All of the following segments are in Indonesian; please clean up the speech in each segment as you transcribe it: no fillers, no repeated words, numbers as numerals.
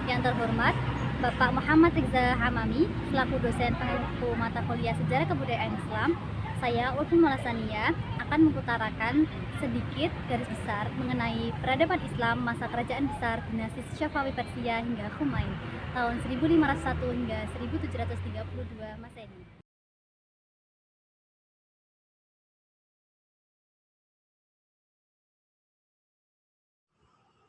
Yang terhormat Bapak Muhammad Riza Hamami selaku dosen pengampu mata kuliah Sejarah Kebudayaan Islam, saya Ulfi Malasania akan mengutarakan sedikit garis besar mengenai peradaban Islam masa kerajaan besar dinasti Syafawi Persia hingga Khumain tahun 1501 hingga 1732 Masehi.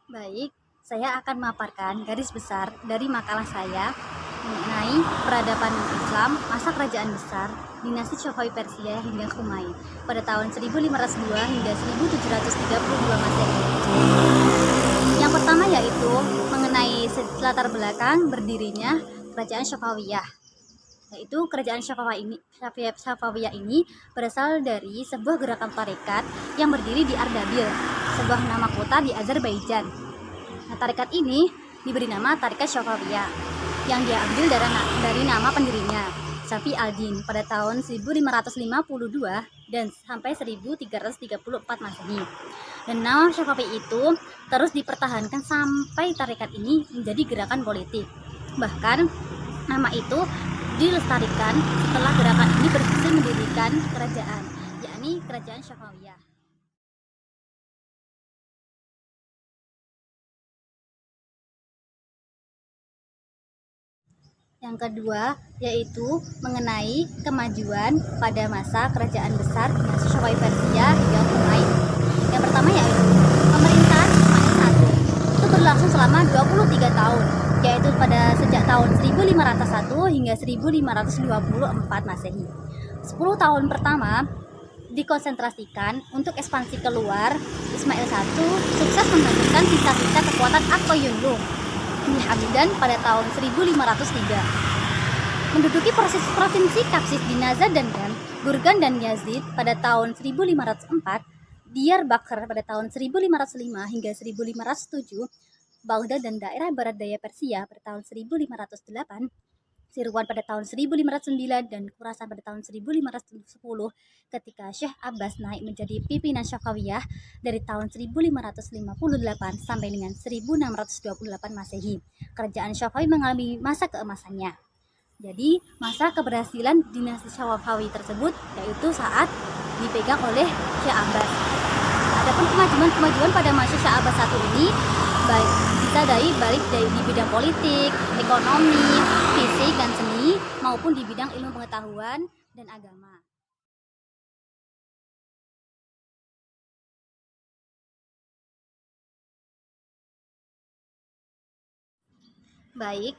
Baik, saya akan memaparkan garis besar dari makalah saya mengenai peradaban Islam masa kerajaan besar dinasti Syafawi Persia hingga Khumain pada tahun 1502 hingga 1732 Masehi. Yang pertama yaitu mengenai latar belakang berdirinya kerajaan Syafawiyah. Yaitu kerajaan Syafawiyah ini berasal dari sebuah gerakan tarekat yang berdiri di Ardabil, sebuah nama kota di Azerbaijan. Nah, tarekat ini diberi nama Tarekat Syafawiyah yang diambil dari nama pendirinya, Syafi al-Din, pada tahun 1552 dan sampai 1334 Masehi. Dan nama Syafawi itu terus dipertahankan sampai tarekat ini menjadi gerakan politik. Bahkan nama itu dilestarikan setelah gerakan ini berhasil mendirikan kerajaan, yakni Kerajaan Syafawiyah. Yang kedua yaitu mengenai kemajuan pada masa kerajaan besar dinasti Syafawi Persia hingga Khumain. Yang pertama yaitu pemerintahan Ismail I itu berlangsung selama 23 tahun, yaitu pada sejak tahun 1501 hingga 1524 Masehi. 10 tahun pertama dikonsentrasikan untuk ekspansi keluar. Ismail I sukses menghancurkan sisa-sisa kekuatan Akkoyunlu di Hamdan pada tahun 1503. Menduduki provinsi Kapsis di Najd dan Gam, Gurgan dan Yazid pada tahun 1504, Diyarbakir pada tahun 1505 hingga 1507, Baghdad dan daerah barat daya Persia pada tahun 1508, Sirwan pada tahun 1509 dan Khurasan pada tahun 1510 ketika Syekh Abbas naik menjadi pimpinan Syafawiyah dari tahun 1558 sampai dengan 1628 Masehi. Kerajaan Syafawi mengalami masa keemasannya. Jadi masa keberhasilan dinasti Syafawi tersebut yaitu saat dipegang oleh Syekh Abbas. Adapun kemajuan pada masa Syekh Abbas I ini baik di bidang politik, ekonomi, fisik dan seni maupun di bidang ilmu pengetahuan dan agama. Baik,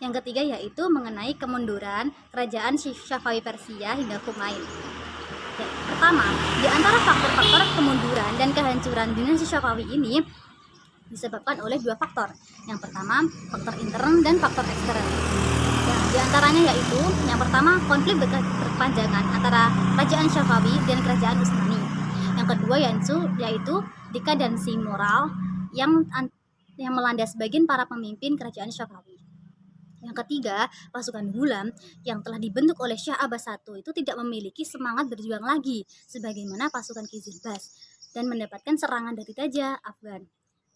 yang ketiga yaitu mengenai kemunduran kerajaan Syafawi Persia hingga Khumain. Ya, pertama, di antara faktor-faktor kemunduran dan kehancuran dinasti Syafawi ini disebabkan oleh dua faktor. Yang pertama, faktor intern dan faktor ekstern. Ya, di antaranya yaitu yang pertama, konflik berkepanjangan antara kerajaan Syafawi dan kerajaan Utsmani. Yang kedua yaitu dekadensi moral yang melanda sebagian para pemimpin kerajaan Syafawi. Yang ketiga, pasukan Ghulam yang telah dibentuk oleh Syekh Abbas I itu tidak memiliki semangat berjuang lagi sebagaimana pasukan Qizilbash dan mendapatkan serangan dari Raja Afgan.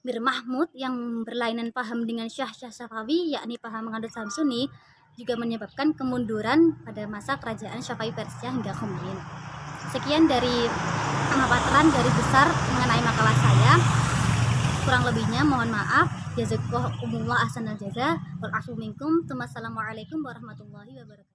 Mir Mahmud yang berlainan paham dengan Syekh Syafawi yakni paham menganut saham Sunni juga menyebabkan kemunduran pada masa kerajaan Syafawi Persia hingga Khumain. Sekian dari pemaparan garis besar mengenai makalah saya. Kurang lebihnya mohon maaf. Jazakumullah ahsanal jaza wal afu minkum. Wassalamualaikum warahmatullahi wabarakatuh.